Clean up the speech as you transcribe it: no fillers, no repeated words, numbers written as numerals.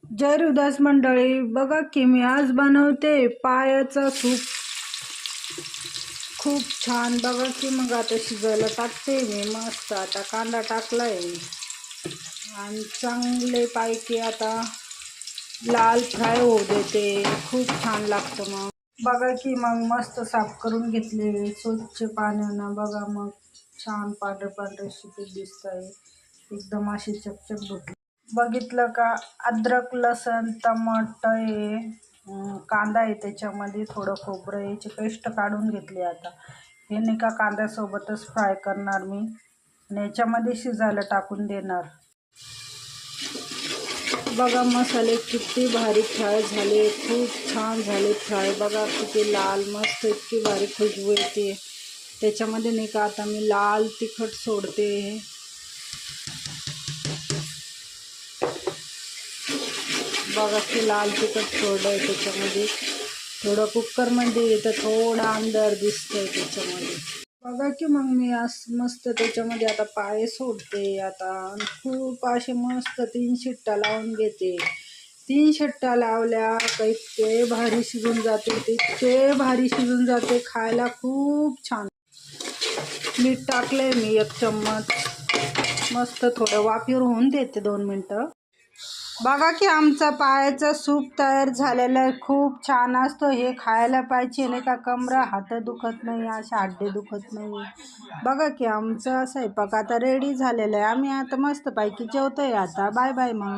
जय हृदास मंडळी, बघा की मी आज बनवते पायाचा सूप. खूप छान. बघा की मग आता शिजायला टाकते मी. मस्त आता कांदा टाकलाय आणि चांगले पैकी आता लाल फ्राय होऊ देते. खूप छान लागतं. मग बघा की मग मस्त साफ करून घेतले स्वच्छ पाण्यानं. बघा मग छान पांढरे पांढरे शिपे दिसत आहे. एकदम अशी चकचक धुतली. बघितलं का, अद्रक लसण टमाटर आहे, कांदा आहे, त्याच्यामध्ये थोडं खोबरं याची पेस्ट काढून घेतली. आता हे नाही का कांद्यासोबतच फ्राय करणार मी आणि याच्यामध्ये शिजायला टाकून देणार. बघा मसाले किती भारी फ्राय झाले, खूप छान झाले फ्राय. बघा किती लाल मस्त, इतकी भारी खुशबू येते. त्याच्यामध्ये नाही का आता मी लाल तिखट सोडते. बघा की लाल तिखट सोडलं आहे त्याच्यामध्ये. थोडं कुकरमध्ये तर थोडं अंदर दिसतंय त्याच्यामध्ये. बघा की मग मी असं मस्त त्याच्यामध्ये आता पाय सोडते. आता खूप असे मस्त 3 शिट्ट्या लावून घेते. 3 शिट्ट्या लावल्या का इतके भारी शिजून जाते, इतके भारी शिजून जाते, खायला खूप छान. मीठ टाकलंय मी 1 चम्मच. मस्त थोडं वाफेवर होऊन देते 2 मिनटं. बघा की आमचा पायाचा सूप तयार झालेला आहे. खूप छान असतो हे, खायला पाहिजे. नाही का कमरा हात दुखत नाही, असे हड्डे दुखत नाही. बघा की आमचा स्वयंपाक आता रेडी झालेला आहे. आम्ही आता मस्तपैकी जेवतोय. आता बाय बाय मग.